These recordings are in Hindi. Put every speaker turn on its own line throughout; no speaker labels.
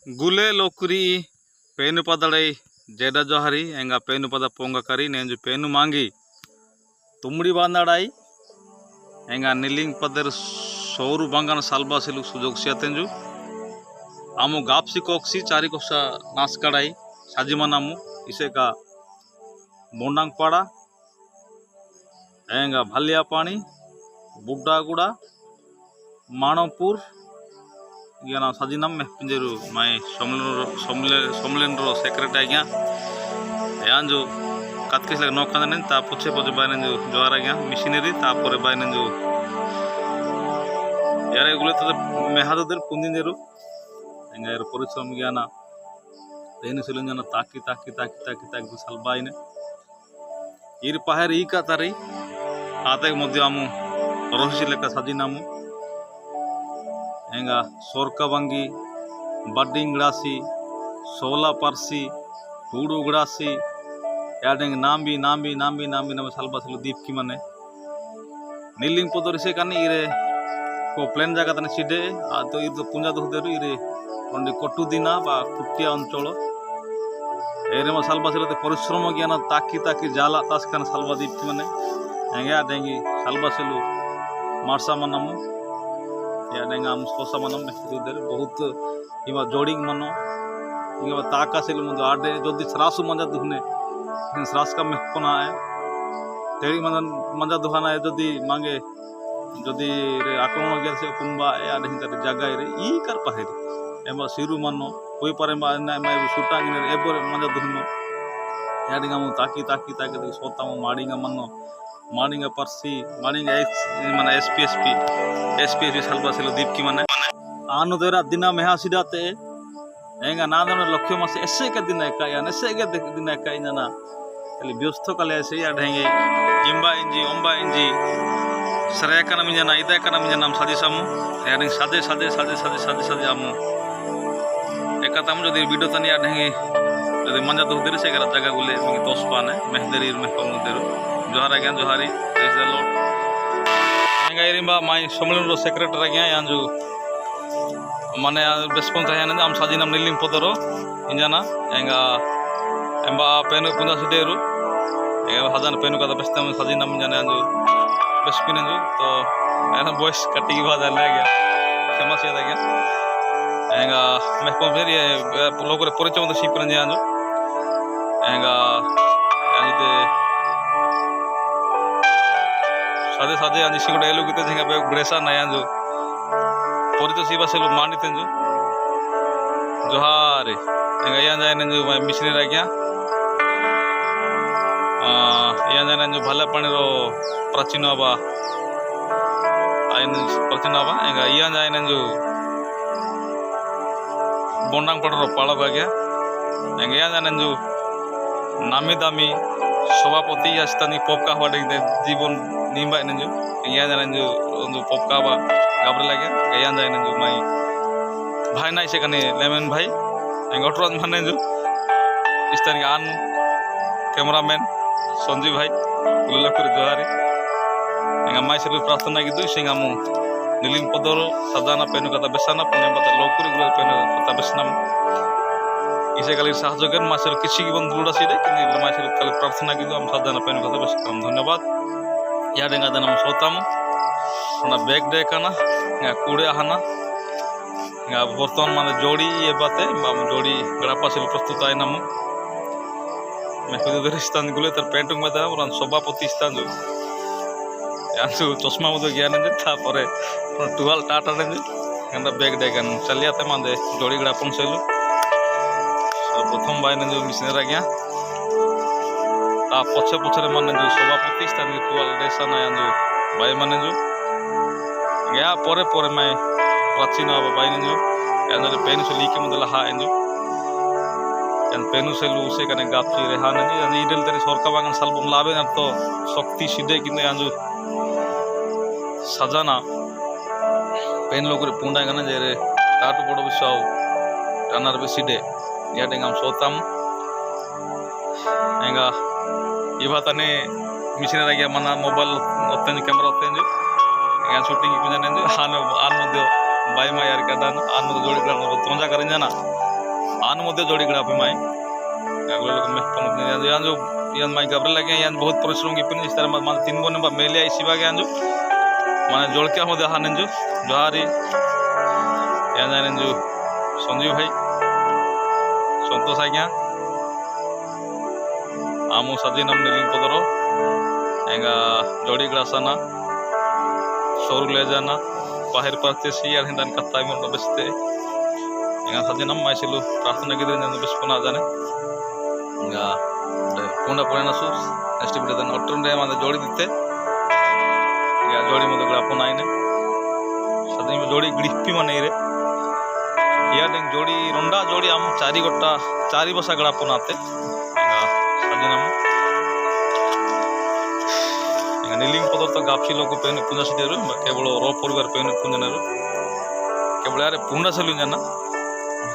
गुले लोकरी पेनु पदड़ई जेडा जोहरी एंगा पेनु पद पोंगा करी नेंजु पेनु मांगी तुमड़ी बांदाड़ाई एंगा निलिंग पदर सोरू बांगान सालबा सिलु सुजोग सियातेंजु आमु गापसी कोक्सी चारी कोसा नासकाड़ाई साजिमानामु इसे का बोंडांग पाड़ा एंगा भालिया पानी बुड्डागुड़ा मानोपुर या ना साजिनाम में पिंजरू माय सोमलेन रो सेक्रेटरी गया यान जो कातकेस लग नौका ने ता पुछे पुछे बायने जो जोरा गया मशीनरी ता परे बायने जो यारे गुले तो मेहादो दर पुंदिन देरु एंगा यार परिश्रम गया ना तेने सिलन जना ताकी ताकी ताकी ताकी ताकी सलबाइने इर पहाड़ ई का तारी आते मध्य आमु रोहिसी लेका साजिनामु एंगा सोरकाबांगी बड्डिंगड़ासी सोला परसी टूडुगड़ासी याडेंग नाम्बी नाम्बी नाम्बी नाम्बी नम सालबा सिलु दीप की मने नीलिंग पोदरिसे कानी इरे को प्लेन जगह तने सिडे आ तो इदो पुंजा दो देरु इरे ओंडी कोटु दिना बा कुटिया अंचल एरे म सालबा सिलु परिश्रम ज्ञान ताकी ताकी जाला तास कान सालबा दीप की मने एंगा डेंगी सालबा सिलु मारसा मनमु या डेंगा हम सोसा मनम में बहुत इमा जोड़िंग मनो इमा ताका सिल मुझे आडे जो दी सरासु मंजा दुहने सरास का में कोना है तेरी मंजा दुहाना है जो दी मांगे जो दी रे आक्रमण गया से कुंबा या डेंगा दी जगह रे ई कर पाहे एमा सिरु मनो कोई पर एमा ना सुटा गिने एबर मंजा दुहनो या डेंगा मु ताकी ताकी ताकी दी सोता मु माडिंगा मनो माडिंगा परसी माडिंगा माने एसपीएसपी सालबा सिलो दीप की माने आनु देरा दिना मेहा सिदाते एंगा नादन लक्ष्य मासे ऐसे के दिन का या ऐसे के दिन का इना खाली व्यस्त काले ऐसे या ढेंगे इम्बा इंजी ओम्बा इंजी सरया kana मिजना इदा kana मिजना नाम सादी सामु यानी सादे सादे सादे सादे सादे सादे आमु एकाताम जो वीडियो तनी या ढेंगे जो मंजा दो देरे से करा जगह गुले मिंग तोसपाने मेहदरी में कम देरो जोहार गया जोहारी प्रेज द लॉर्ड एंगा इरिंबा माय सोमलेन रो सेक्रेटरी गया यान जो माने रेस्पॉन्स है ना हम साजिनाम निलिंग पोदरो इंजाना एंगा एंबा पेनु पुंदा सिडेरु एंगा हजान पेनु का बेस्ता में साजिनाम इंजाना जो बेस्पिन जो तो एना वॉइस कटिंग बादा ले गया फेमस याद गया एंगा मैं को फिर ये लोग रे परिचय में शिप रन जान जो एंगा यानी सादे सादे आंजी सिंगड़ एलु किते जेंगा बे ग्रेसा नया जो परिचय सिबा से लो मानी तेंजो जोहार एंगा या जाय नंजो मिशनरी रा गया या जाय नंजो भला पानी रो प्राचीन बा आइन प्राचीन बा एंगा या जाय नंजो बोंडांग पड़ रो पाला बा गया एंगा या जाय नंजो नामी दामी सभापति आस्तानी पोपका हवाडे जीवन निम्बा नंजो या नंजो जो पोपका बा गाबरे लगे या जाय नंजो माई भाई ना इसे कने लेमन भाई एंगोटरन माने जो इस्तानी आन कैमरामैन संजीव भाई गुललकुर जोहारी एंगा माई सेलु प्रार्थना की दुई सिंगामु निलिंग पदरो सादाना पेनु कथा बेसाना पुण्य पता लोकुरी गुल पेनु कथा बेसनाम इसे कल सहयोगन मासेर किसी की बंद लुड़ा सीधे कि मासेर कल प्रार्थना की हम साधारण पेन कथा बस करम धन्यवाद या डेंगा दनम सोताम ना बैग डे काना या कूड़े आहाना या बर्तमान माने जोड़ी ये बातें बाम जोड़ी गड़ापा से प्रस्तुत आए नाम मैं खुद उधर स्थान गुले तर पेंटिंग में था और सभापति स्थान जो यार जो चश्मा मुझे ज्ञान है था परे टुवाल टाटा ने जो बैग डे कान चलिए आते मांदे जोड़ी गड़ापन से लो प्रथम बाय जो मिशनरी गया पछे पछे माने जो सभापति स्थान टुवाल देशा ना जो बाय माने जो गया परे परे मैं प्राचीन अब बाय जो यान पेन से लीके मतलब हा जो यान पेनु से लू से कने गापसी रेहा ना यान इडल तेरे सरका बागन सालबम लाबे ना तो शक्ति सिदे किने यान जो सजाना पेन लोग रे पुंडा गना जे रे टाटू बड़ो बिसाव टानार बे सिदे या डेंगाम सोताम एंगा इबा तने मिशनरी गया मना मोबाइल ओतेन कैमरा ओतेन जो एंगा शूटिंग को जाने जो आन मध्य बाय मा यार का दान आन मध्य जोड़ी कर तोंजा करें जाना आन मध्य जोड़ी गड़ा पे माई अगले लोग में पहुंचने यान जो यान माई घबरा लगे यान बहुत परिश्रम की पिन इस तरह मान 3 बने बा मेले इसी बागे यान जो माने जोड़ क्या हो दे हान जो जोहारी यान जाने जो संजीव भाई संतोष आज्ञा आमो सजी नम नीलिंग पदरो एंगा जोड़ी ग्रासाना सोर ले जाना बाहर पाते सी यार हिंदन कत्ता में बेसते एंगा सजी नम माइसिलु प्रार्थना गिदरे जन बेसपना जाने एंगा पूर्ण पुराना सु नेक्स्ट वीडियो दन ऑटन रे माने जोड़ी दिते या जोड़ी मदे ग्रापन आइने सदी में जोड़ी ग्रिप्पी माने रे या डेंग जोड़ी रोंडा जोड़ी आम चारी बसा ग्रापन आते नीलिंग पदर तो गापसी लोग पेन पुंजा से केवल रो परिवार पेन पुंजन केवल यार पूर्णा से ना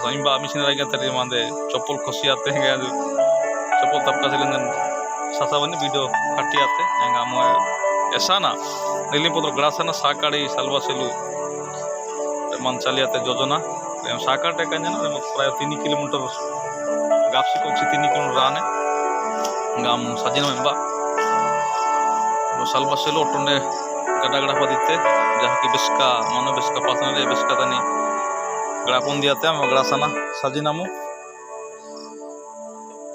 सैम्बा मिशन रह गया मादे चप्पल खसी आते हैं चप्पल तपका से सासा बनी वीडियो काटी आते हैं ऐसा ना नीलिंग पदर ग्रासाना साकाड़ी सालवा सेलू मान चली आते योजना साकार टेका प्राय 3 किलोमीटर गापसी को 3 किलोमीटर आने गाम साजिन मेम्बा सालवा सेलो टोंडे गड़ा गड़ा पदिते जहाँ की बेसका मानो बेसका पासने बेसका तनी गड़ापन दियाते हम गड़ासाना साजिनामु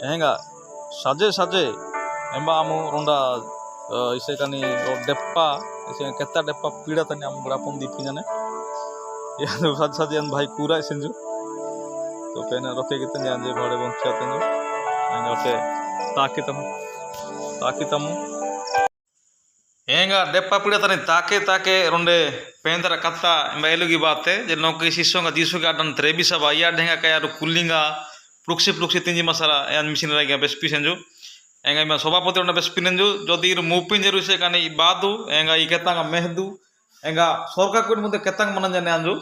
हेंगा साजे साजे एम्बा आमु रोंडा इसे कनी डेप्पा इसे केता डेप्पा पीड़ा तनी आम गड़ापन दीपी जाने यान साज साजियन भाई कूरा सिंजु तो पेने रोके कितने जान जे भाड़े बंचिया तंजु हेंगा ओके ताकितमु हेंगा डेप्पा पीड़ा तनी ताके रोंडे पेंदरा कत्ता एलुगी बाते जे नौकरी शिष्योंगा जीसु का डन त्रेबिसा बाया ढेंगा का यार कुलिंगा प्रुक्सी तिंजी मसाला यान मिशन रह गया बेस्पी सेंजु एंगा मैं सभापति रोंडा बेस्पी नेंजु जदि मुपिन जरु से काने बादु एंगा ई केतांगा मेहदु एंगा सरकार को मध्य केतांग मनन जाने आंजु